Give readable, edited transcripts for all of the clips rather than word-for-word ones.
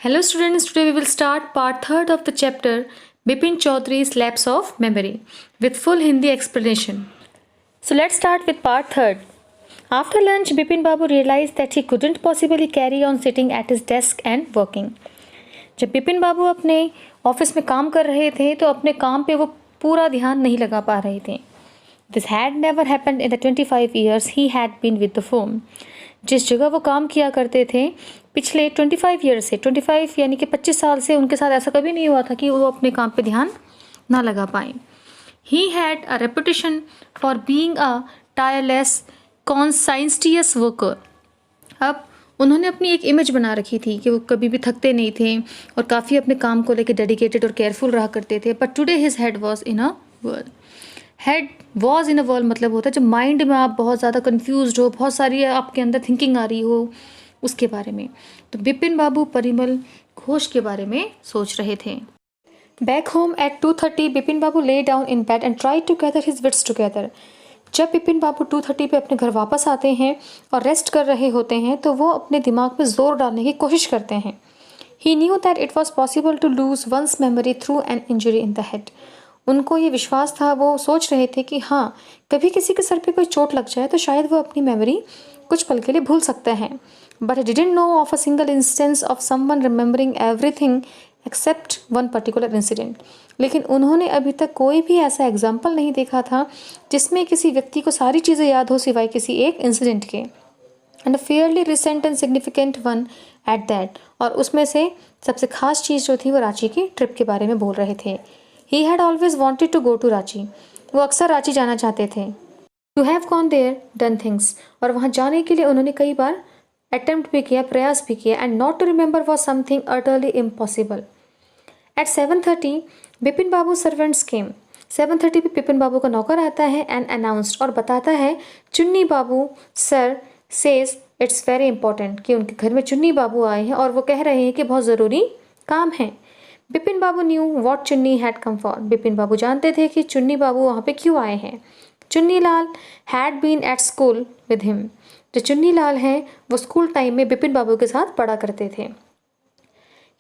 Hello students, today we will start part 3rd of the chapter Bipin Chaudhary's Lapse of Memory with full Hindi explanation. So let's start with part 3rd. After lunch, Bipin Babu realized that he couldn't possibly carry on sitting at his desk and working. जब बिपिन बाबू अपने office में काम कर रहे थे तो अपने काम पे वो पूरा ध्यान नहीं लगा पा रहे थे. This had never happened in the 25 years he had been with the firm. जिस जगह वो काम किया करते थे पिछले 25 ईयर से 25 यानी कि 25 साल से उनके साथ ऐसा कभी नहीं हुआ था कि वो अपने काम पे ध्यान ना लगा पाए. He had a reputation for being a tireless, conscientious worker. अब उन्होंने अपनी एक इमेज बना रखी थी कि वो कभी भी थकते नहीं थे और काफ़ी अपने काम को लेकर डेडिकेटेड और केयरफुल रहा करते थे. But today his head was in a world. Head was in a world मतलब होता है जब माइंड में आप बहुत ज़्यादा कन्फ्यूज हो, बहुत सारी आपके अंदर थिंकिंग आ रही हो उसके बारे में. तो बिपिन बाबू परिमल घोष के बारे में सोच रहे थे. Back home at 2:30 Bipin Babu lay down in bed and try to gather his wits together. जब बिपिन बाबू 2:30 पे अपने घर वापस आते हैं और रेस्ट कर रहे होते हैं तो वो अपने दिमाग में जोर डालने की कोशिश करते हैं. He knew that it was possible to lose one's memory through an injury in the head. उनको ये विश्वास था, वो सोच रहे थे कि हाँ कभी किसी के सर पे कोई चोट लग जाए तो शायद वो अपनी मेमोरी कुछ पल के लिए भूल सकते हैं. But I didn't know of a single instance of someone remembering everything except one particular incident. लेकिन उन्होंने अभी तक कोई भी ऐसा एग्जाम्पल नहीं देखा था जिसमें किसी व्यक्ति को सारी चीज़ें याद हो सिवाय किसी एक इंसिडेंट के. And a fairly recent and significant one at that. और उसमें से सबसे खास चीज़ जो थी वो रांची की ट्रिप के बारे में बोल रहे थे. He had always wanted to go to Ranchi. वो अक्सर रांची जाना चाहते थे. To have gone there done things. और वहाँ जाने के लिए उन्होंने कई बार अटेम्प्ट भी किया, प्रयास भी किया. And not to remember was something utterly impossible. At 7:30 Bipin babu servants came. 7:30 पे बिपिन बाबू का नौकर आता है एंड अनाउंस्ड और बताता है Chunni babu sir says it's very important कि उनके घर में चुन्नी बाबू आए हैं और वो कह रहे हैं कि बहुत ज़रूरी काम है. बिपिन बाबू न्यू वॉट चुन्नी had come for. Bipin babu जानते थे कि चुन्नी बाबू वहाँ पे क्यों आए हैं. Chunni Lal had been at school with him. जो चुन्नी लाल हैं वो स्कूल टाइम में बिपिन बाबू के साथ पढ़ा करते थे.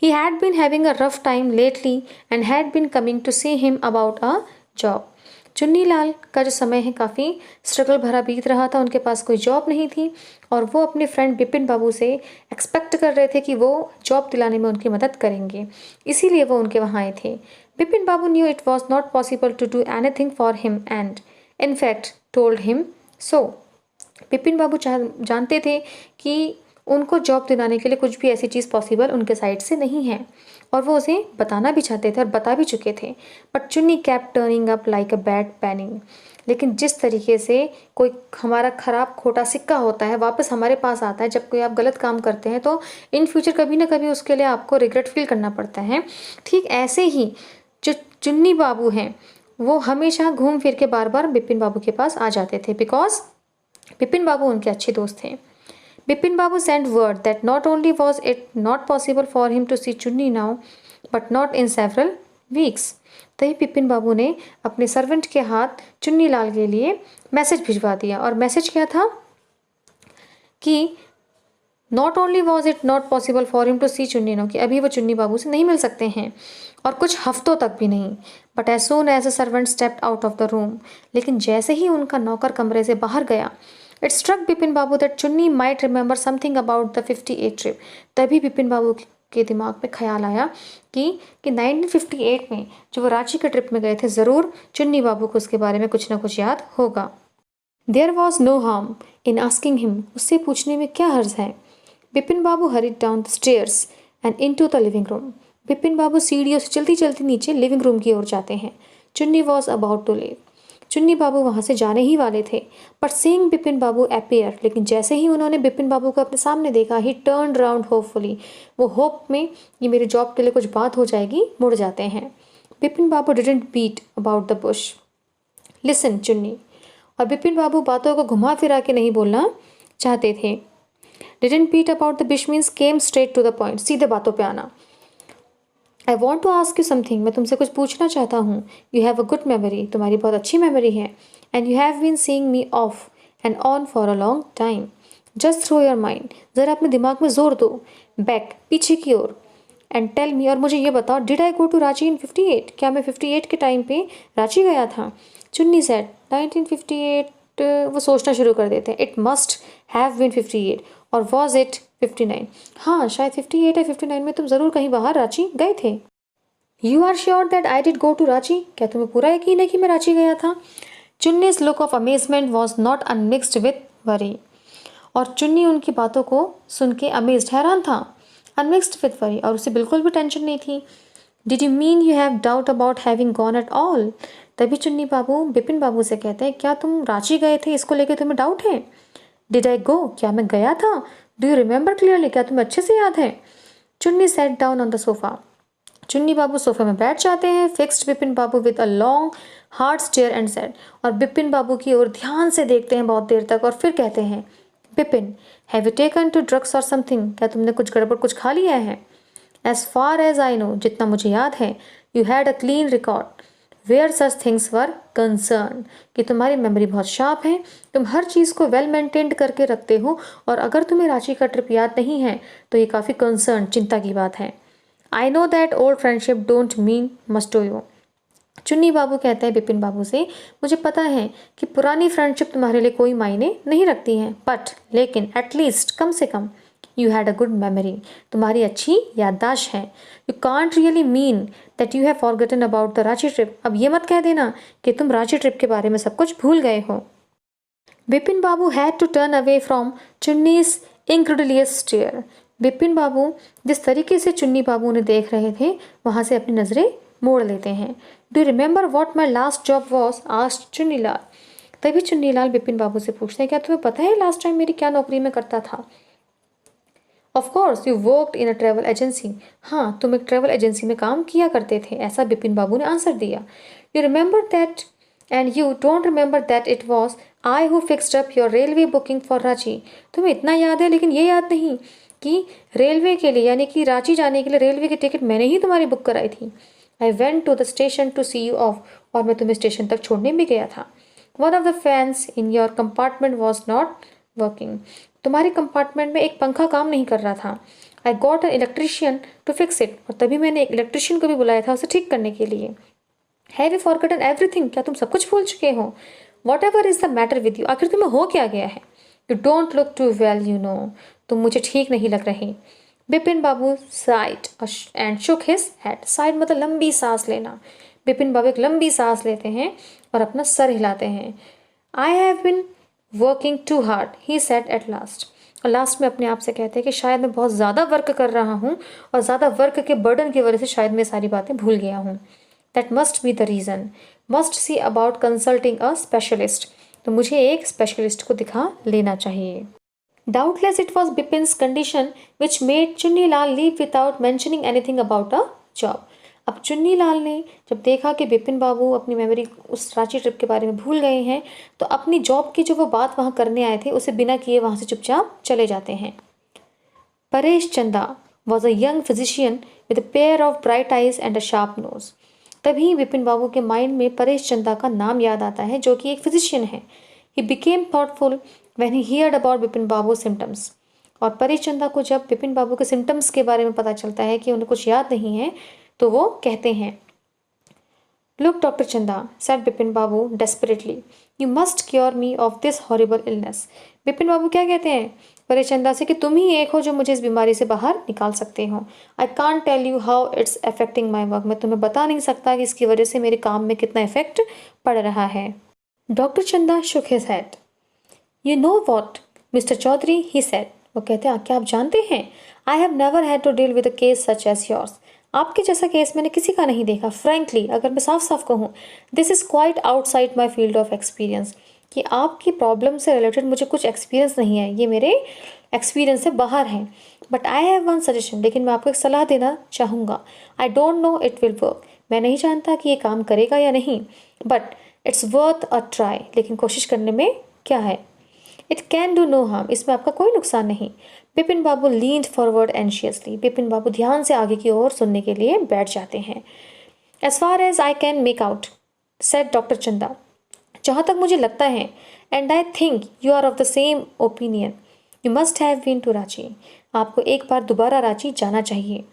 He had been having a rough time lately and had been coming to see him about a job. Chunni Lal का जो समय है काफ़ी स्ट्रगल भरा बीत रहा था. उनके पास कोई जॉब नहीं थी और वो अपने फ्रेंड बिपिन बाबू से एक्सपेक्ट कर रहे थे कि वो जॉब दिलाने में उनकी मदद करेंगे, इसीलिए वो उनके वहाँ आए थे. Bipin babu knew it was not possible to do anything for him and in fact told him so. Bipin babu जानते थे कि उनको जॉब दिलाने के लिए कुछ भी ऐसी चीज़ पॉसिबल उनके साइड से नहीं है और वो उसे बताना भी चाहते थे और बता भी चुके थे. But Chunni kept turning up like a bad panning. लेकिन जिस तरीके से कोई हमारा ख़राब खोटा सिक्का होता है वापस हमारे पास आता है जब कोई आप गलत काम करते हैं तो इन फ्यूचर कभी ना कभी उसके लिए आपको रिग्रेट फील करना पड़ता है. ठीक ऐसे ही जो चुन्नी बाबू हैं वो हमेशा घूम फिर के बार बार बिपिन बाबू के पास आ जाते थे बिकॉज बिपिन बाबू उनके अच्छे दोस्त थे. Bipin Babu sent word that not only was it not possible for him to see Chunni now, but not in several weeks. तभी बिपिन बाबू ने अपने सर्वेंट के हाथ चुन्नी लाल के लिए मैसेज भिजवा दिया और मैसेज क्या था कि not only was it not possible for him to see Chunni now कि अभी वो चुन्नी बाबू से नहीं मिल सकते हैं और कुछ हफ्तों तक भी नहीं. But as soon as a servant stepped out of the room. लेकिन जैसे ही उनका नौकर कमरे से बाहर गया it struck Bipin babu that Chunni might remember something about the 58 trip. तभी बिपिन बाबू के दिमाग में ख्याल आया कि 1958 में जो वो रांची के ट्रिप में गए थे ज़रूर चुन्नी बाबू को उसके बारे में कुछ ना कुछ याद होगा. There was no harm in asking him. उससे पूछने में क्या हर्ज है. Bipin babu hurried down the stairs and into the living room. Bipin babu सीढ़ियों से चलती चलती नीचे लिविंग रूम की ओर जाते हैं. चुन्नी वॉज अबाउट टू लीव. चुन्नी बाबू वहाँ से जाने ही वाले थे. But seeing Bipin Babu appear. लेकिन जैसे ही उन्होंने बिपिन बाबू को अपने सामने देखा ही टर्न राउंड होपफुली. वो होप में ये मेरी जॉब के लिए कुछ बात हो जाएगी मुड़ जाते हैं. Bipin babu didn't beat about the bush. Listen Chunni. और बिपिन बाबू बातों को घुमा फिरा के नहीं बोलना चाहते थे. Didn't beat about the bush means came straight to the point. सीधे बातों पे आना. I want to ask you something. मैं तुमसे कुछ पूछना चाहता हूँ. You have a good memory. तुम्हारी बहुत अच्छी मेमोरी है. And you have been seeing me off and on for a long time. Just throw your mind. ज़रा अपने दिमाग में जोर दो. बैक पीछे की ओर. एंड टेल मी, और मुझे ये बताओ, did I go to Ranchi in 58? क्या मैं 58 के टाइम पे रांची गया था? चुन्नी सेड 1958। वो सोचना शुरू कर देते हैं, इट मस्ट हैव बीन 58 और वॉज इट 59? हाँ, शायद 58 या 59 में तुम ज़रूर कहीं बाहर रांची गए थे। You are sure that I did go to Ranchi? क्या तुम्हें पूरा यकीन है कि मैं रांची गया था? Chunni's look of amazement was not unmixed with worry, और चुन्नी उनकी बातों को सुन के अमेज्ड, हैरान था, अनमिक्सड विथ वरी, और उसे बिल्कुल भी टेंशन नहीं थी। Did you mean you have doubt about having gone at all? तभी चुन्नी बाबू बिपिन बाबू से कहते हैं, क्या तुम रांची गए थे, इसको लेकर तुम्हें डाउट है? डिड आई गो, क्या मैं गया था? डू यू रिमेंबर क्लियरली, क्या तुम्हें अच्छे से याद है? Chunni sat down on the sofa, Chunni Babu सोफे में बैठ जाते हैं। Fixed Bipin Babu with a long hard stare and said, और बिपिन बाबू की ओर ध्यान से देखते हैं बहुत देर तक, और फिर कहते हैं, Bipin have you taken to drugs or something? क्या तुमने कुछ गड़बड़, कुछ खा लिया है? As far as I know, जितना मुझे याद है, you had a clean record where such things were concerned, कि तुम्हारी मेमोरी बहुत शार्प है, तुम हर चीज़ को वेल मेंटेन्ड करके रखते हो, और अगर तुम्हें रांची का ट्रिप याद नहीं है तो ये काफ़ी कंसर्न, चिंता की बात है। I know that old friendship don't mean much to you. Chunni Babu कहते हैं बिपिन बाबू से, मुझे पता है कि पुरानी फ्रेंडशिप तुम्हारे लिए कोई मायने नहीं रखती है, बट लेकिन एटलीस्ट कम से कम you had a good memory, तुम्हारी अच्छी याददाश्त है। You can't really mean that you have forgotten about the Ranchi trip, अब ये मत कह देना कि तुम रांची ट्रिप के बारे में सब कुछ भूल गए हो। Bipin babu had to turn away from Chunni's incredulous stare, Bipin babu जिस तरीके से चुन्नी बाबू उन्हें देख रहे थे वहाँ से अपनी नज़रें मोड़ लेते हैं। Do you remember what my last job was? Asked Chunnilal. तभी चुन्नीलाल बिपिन बाबू से पूछते हैं, क्या तुम्हें पता है लास्ट टाइम मेरी क्या नौकरी में करता था? Of course you worked in a travel agency, हाँ तुम एक ट्रैवल एजेंसी में काम किया करते थे, ऐसा बिपिन बाबू ने आंसर दिया। You remember that and you don't remember that it was I who fixed up your railway booking for Ranchi, तुम्हें इतना याद है लेकिन ये याद नहीं कि रेलवे के लिए, यानी कि रांची जाने के लिए रेलवे की टिकट मैंने ही तुम्हारी बुक कराई थी। I went to the station to see you off, और मैं तुम्हें स्टेशन तक छोड़ने भी गया था। One of the fans in your compartment was not working, तुम्हारे कंपार्टमेंट में एक पंखा काम नहीं कर रहा था। I got an electrician to fix it, और तभी मैंने एक इलेक्ट्रिशियन को भी बुलाया था उसे ठीक करने के लिए। हैव यू फॉरगॉटन एवरीथिंग, क्या तुम सब कुछ भूल चुके हो? Whatever is the matter with you, आखिर तुम्हें हो क्या गया है? You don't look too well you know, तुम मुझे ठीक नहीं लग रहे। Bipin babu sighed and shook his head, sighed मतलब लंबी सांस लेना। बिपिन बाबू एक लंबी सांस लेते हैं और अपना सर हिलाते हैं। I have been working too hard, he said at last, और लास्ट में अपने आप से कहते हैं कि शायद मैं बहुत ज़्यादा वर्क कर रहा हूँ, और ज़्यादा वर्क के बर्डन की वजह से शायद मैं सारी बातें भूल गया हूँ। That must be the reason, must see about consulting a specialist, तो मुझे एक स्पेशलिस्ट को दिखा लेना चाहिए। Doubtless it was Bipin's condition which made Chunnilal leave without mentioning anything about a job. अब चुन्नीलाल ने जब देखा कि बिपिन बाबू अपनी मेमोरी उस रांची ट्रिप के बारे में भूल गए हैं, तो अपनी जॉब की जो वो बात वहाँ करने आए थे उसे बिना किए वहाँ से चुपचाप चले जाते हैं। Paresh Chanda was a young physician with a pair of bright eyes and a sharp nose. तभी बिपिन बाबू के माइंड में परेश चंदा का नाम याद आता है, जो कि एक फिजिशियन है। He became thoughtful when he heard about Bipin Babu symptoms, और परेश चंदा को जब बिपिन बाबू के सिम्टम्स के बारे में पता चलता है कि उन्हें कुछ याद नहीं है, तो वो कहते हैं, look doctor Chanda, said Bipin babu desperately, you must cure me of this horrible illness. Bipin babu क्या कहते हैं परेश चंदा से कि तुम ही एक हो जो मुझे इस बीमारी से बाहर निकाल सकते हो। I can't tell you how it's affecting my work, मैं तुम्हें बता नहीं सकता कि इसकी वजह से मेरे काम में कितना इफेक्ट पड़ रहा है। Doctor Chanda shook his head. You know what, Mr. Chaudhary, he said, वो कहते हैं, क्या आप जानते हैं, I have never had to deal with a case such as yours, आपके जैसा केस मैंने किसी का नहीं देखा। Frankly, अगर मैं साफ साफ कहूँ, this is quite outside my field of experience, कि आपकी प्रॉब्लम से रिलेटेड मुझे कुछ एक्सपीरियंस नहीं है, ये मेरे एक्सपीरियंस से बाहर है। But I have one suggestion, लेकिन मैं आपको एक सलाह देना चाहूँगा। I don't know it will work, मैं नहीं जानता कि ये काम करेगा या नहीं, but it's worth a try, लेकिन कोशिश करने में क्या है। It can do no harm, इसमें आपका कोई नुकसान नहीं। Bipin Babu leaned forward anxiously, Bipin Babu ध्यान से आगे की ओर सुनने के लिए बैठ जाते हैं। As far as I can make out, said doctor Chanda, जहाँ तक मुझे लगता है, and I think you are of the same opinion, you must have been to Ranchi, आपको एक बार दोबारा रांची जाना चाहिए।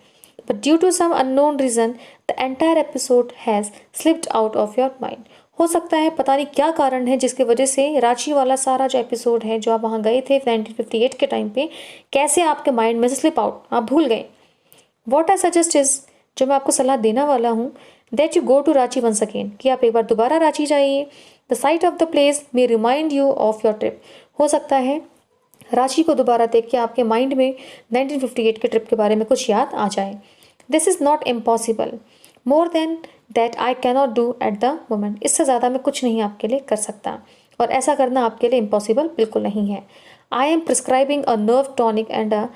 but due to some unknown reason the entire episode has slipped out of your mind. हो सकता है पता नहीं क्या कारण है जिसकी वजह से रांची वाला सारा जो एपिसोड है, जो आप वहाँ गए थे 1958 के टाइम पे, कैसे आपके माइंड में से स्लिप आउट, आप भूल गए. वॉट आई सजेस्ट इज, जो मैं आपको सलाह देना वाला हूँ, that you go to Ranchi once again, कि आप एक बार दोबारा रांची जाइए. The sight of the place may remind you of your trip. हो सकता है रांची को दोबारा देख के आपके माइंड में 1958 के ट्रिप के बारे में कुछ याद आ जाए. This is not impossible, more than that I cannot do at the moment. इससे ज़्यादा मैं कुछ नहीं आपके लिए कर सकता, और ऐसा करना आपके लिए इम्पॉसिबल बिल्कुल नहीं है. I am prescribing a nerve tonic and a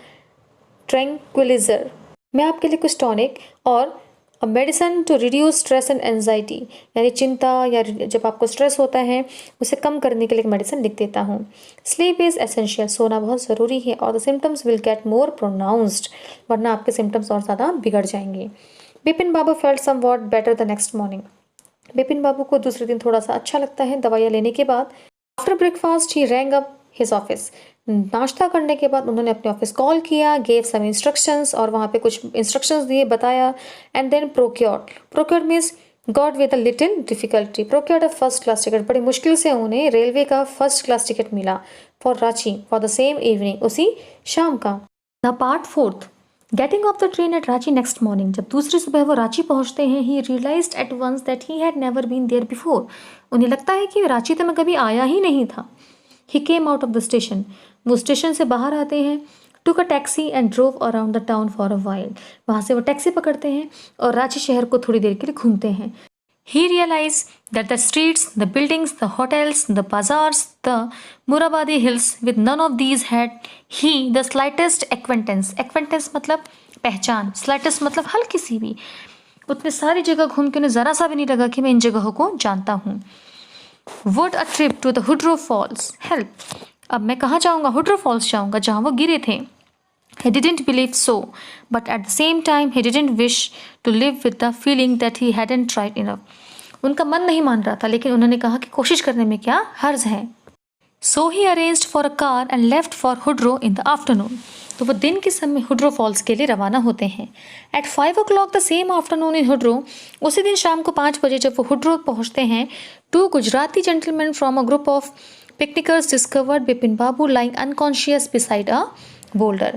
tranquilliser. मैं आपके लिए कुछ टॉनिक और medicine to reduce stress and anxiety, यानी चिंता या जब आपको स्ट्रेस होता है उसे कम करने के लिए एक मेडिसिन लिख देता हूँ. स्लीप इज़ एसेंशियल, सोना बहुत ज़रूरी है. और the symptoms will get more pronounced, वरना आपके सिम्टम्स और ज़्यादा बिगड़ जाएंगे. Bipin babu felt somewhat better the next morning. Bipin babu को दूसरे दिन थोड़ा सा अच्छा लगता है दवाइयाँ लेने के बाद. After breakfast he rang up his office. नाश्ता करने के बाद उन्होंने अपने ऑफिस कॉल किया, गेव सम इंस्ट्रक्शंस, और वहाँ पे कुछ इंस्ट्रक्शंस दिए, बताया. And then procured means got with a little difficulty. Procured a first class ticket. बड़ी मुश्किल से उन्हें रेलवे का फर्स्ट क्लास टिकट मिला for Ranchi for the same evening, उसी शाम का. The part fourth, getting off the train at Ranchi next morning. जब दूसरी सुबह वो रांची पहुंचते हैं, he realized at once that he had never been there before. उन्हें लगता है कि रांची तो मैं कभी आया ही नहीं था. He came out of the station. वो स्टेशन से बाहर आते हैं. Took a taxi and drove around the town for a while. वहाँ से वो टैक्सी पकड़ते हैं और रांची शहर को थोड़ी देर के लिए घूमते हैं. He realized that the streets, the buildings, the hotels, the bazaars, the Murabadi hills, with none of these had he the slightest acquaintance. Acquaintance मतलब पहचान, slightest मतलब हल्की सी भी. उतने सारी जगह घूम के उन्हें ज़रा सा भी नहीं लगा कि मैं इन जगहों को जानता हूँ. Would a trip to the Hudro Falls help? अब मैं कहाँ जाऊँगा? हुड्रो फॉल्स जाऊँगा जहाँ वो गिरे थे. He didn't believe so, but at the same time he didn't wish to live with the feeling that he hadn't tried enough. उनका मन नहीं मान रहा था, लेकिन उन्होंने कहा कि कोशिश करने में क्या हर्ज है. So he arranged for a car and left for Hudro in the afternoon. तो वो दिन के समय हुड्रो फॉल्स के लिए रवाना होते हैं. At 5 o'clock the same afternoon in Hudro, उसी दिन शाम को 5 बजे जब वो हुड्रो पहुँचते हैं, two Gujarati gentlemen from a group of picnickers discovered Bipin Babu lying unconscious beside a boulder.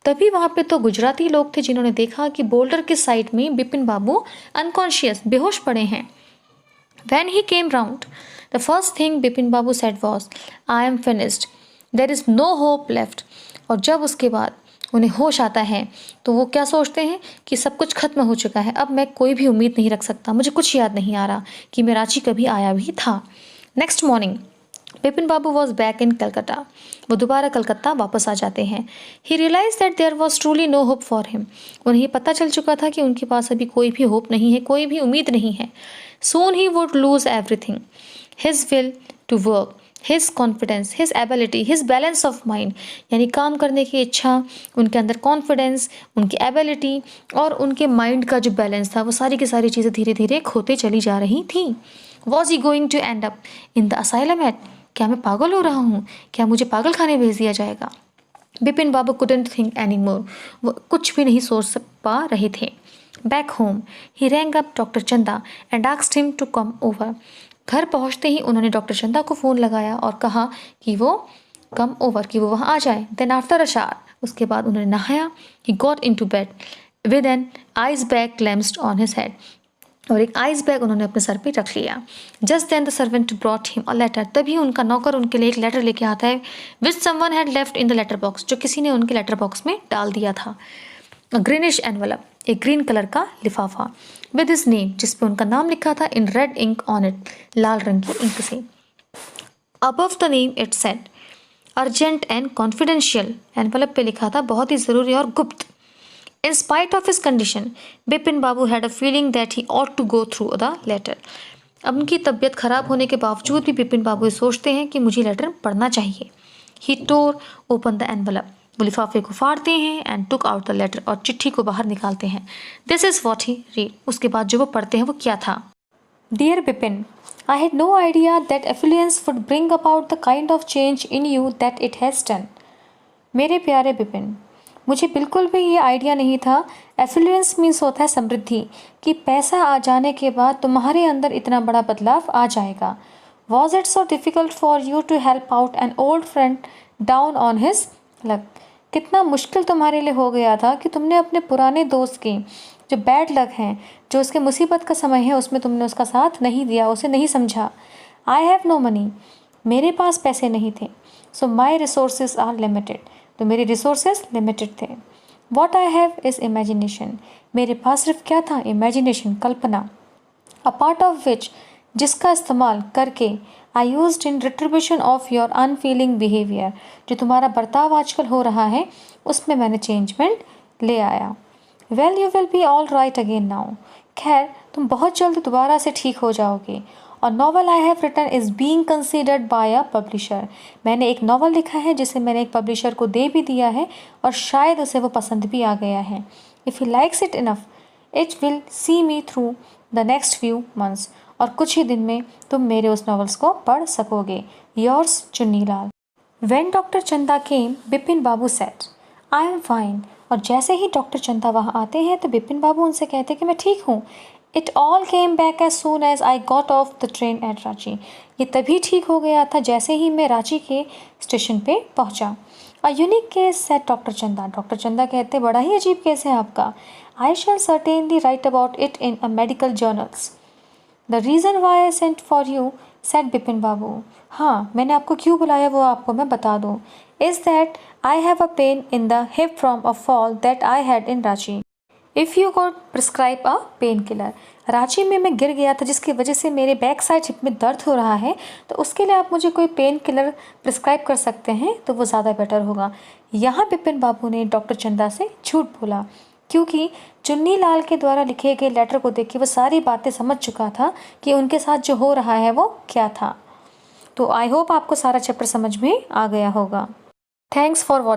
तभी वहाँ पे तो गुजराती लोग थे जिन्होंने देखा कि बोल्डर के साइड में बिपिन बाबू अनकॉन्शियस बेहोश पड़े हैं. When he came round, the first thing Bipin Babu said was, I am finished. There is no hope left. और जब उसके बाद उन्हें होश आता है तो वो क्या सोचते हैं कि सब कुछ खत्म हो चुका है, अब मैं कोई भी उम्मीद नहीं रख सकता, मुझे कुछ याद नहीं आ रहा कि मैं रांची कभी आया भी था. Next morning Bipin babu was back in Calcutta. वो दोबारा कलकत्ता वापस आ जाते हैं. He realize that there was truly no hope for him. उन्हें पता चल चुका था कि उनके पास अभी कोई भी होप नहीं है, कोई भी उम्मीद नहीं है. Soon he would lose everything, his will to work, his confidence, his ability, his balance of mind, यानी काम करने की इच्छा, उनके अंदर कॉन्फिडेंस, उनकी एबिलिटी और उनके माइंड का जो बैलेंस था, वो सारी की सारी चीज़ें धीरे धीरे खोते चली जा रही थी. Was he going to end up in the asylum at, क्या मैं पागल हो रहा हूँ? क्या मुझे पागल खाने भेज दिया जाएगा? Bipin Babu couldn't think any more. वो कुछ भी नहीं सोच पा रहे थे. Back home he rang up doctor Chanda and asked him to come over. घर पहुँचते ही उन्होंने डॉक्टर चंदा को फ़ोन लगाया और कहा कि वो कम ओवर, कि वो वहाँ आ जाए. देन आफ्टर अ शावर, उसके बाद उन्होंने नहाया. He got into bed with an ice bag clamped on his head. और एक आइस बैग उन्होंने अपने सर पे रख लिया. Just then the servant brought him a letter. तभी उनका नौकर उनके लिए एक लेटर लेके आता है. Which someone had left in the letter box, जो किसी ने उनके लेटर बॉक्स में डाल दिया था. अ ग्रीनिश एनवलप, एक ग्रीन कलर का लिफाफा. विद हिज नेम, जिसपे उनका नाम लिखा था in red ink on it, लाल रंग की इंक से. Above the name it said urgent and confidential. Envelope पे लिखा था बहुत ही ज़रूरी और गुप्त. In spite of his condition, Bipin Babu had a feeling that he ought to go through the letter. अब उनकी तबीयत खराब होने के बावजूद भी बिपिन बाबू सोचते हैं कि मुझे लेटर पढ़ना चाहिए. He tore open the envelope. वो लिफाफे को फाड़ते हैं and took out the letter, और चिट्ठी को बाहर निकालते हैं. This is what he read. उसके बाद जो वो पढ़ते हैं वो क्या था? Dear Bipin, I had no idea that affluence would bring about the kind of change in you that it has done. मेरे प्यारे बिपिन, मुझे बिल्कुल भी ये आइडिया नहीं था एफ्लुएंस मीन्स होता है समृद्धि, कि पैसा आ जाने के बाद तुम्हारे अंदर इतना बड़ा बदलाव आ जाएगा। Was it so difficult for you to help out an old friend down on his luck? कितना मुश्किल तुम्हारे लिए हो गया था कि तुमने अपने पुराने दोस्त की जो बैड लक है, जो उसके मुसीबत का समय है, उसमें तुमने उसका साथ नहीं दिया, उसे नहीं समझा। आई हैव नो मनी, मेरे पास पैसे नहीं थे। सो माई रिसोर्सेज आर लिमिटेड, तो मेरे रिसोर्सेज लिमिटेड थे। What I have is imagination, मेरे पास सिर्फ क्या था? Imagination, Kalpana. A part of which, जिसका इस्तेमाल करके I used in retribution of your unfailing behaviour, जो तुम्हारा बर्ताव आजकल हो रहा है उसमें मैंने चेंजमेंट ले आया। Well you will be all right again now, खैर तुम बहुत जल्द दोबारा से ठीक हो जाओगे। और novel I have written is being considered by a publisher, मैंने एक नॉवल लिखा है जिसे मैंने एक पब्लिशर को दे भी दिया है और शायद उसे वो पसंद भी आ गया है। If he likes it enough it will see me through the next few months, और कुछ ही दिन में तुम मेरे उस नॉवेल्स को पढ़ सकोगे। योर्स चुन्नीलाल। When डॉक्टर चंदा केम, बिपिन बाबू सेट आई एम फाइन, और जैसे ही डॉक्टर चंदा वहाँ आते हैं तो बिपिन बाबू उनसे कहते हैं कि मैं ठीक हूँ। It all came back as soon as I got off the train at Ranchi, ये तभी ठीक हो गया था जैसे ही मैं रांची के स्टेशन पे पहुँचा। A unique case said doctor Chanda, doctor Chanda कहते बड़ा ही अजीब केस है आपका। I shall certainly write about it in a medical journals. The reason why I sent for you said Bipin babu, हाँ मैंने आपको क्यों बुलाया वो आपको मैं बता दूँ। Is that I have a pain in the hip from a fall that I had in Ranchi. If you could prescribe a pain killer, Ranchi में मैं गिर गया था जिसकी वजह से मेरे बैक साइड हिप में दर्द हो रहा है, तो उसके लिए आप मुझे कोई पेन किलर प्रिस्क्राइब कर सकते हैं तो वो ज़्यादा बेटर होगा। यहाँ बिपिन बाबू ने डॉक्टर चंदा से झूठ बोला, क्योंकि चुन्नी लाल के द्वारा लिखे गए लेटर को देख के वो सारी बातें समझ चुका था कि उनके साथ जो हो रहा है वो क्या था। तो आई होप आपको सारा चैप्टर समझ में आ गया होगा। Thanks for watching.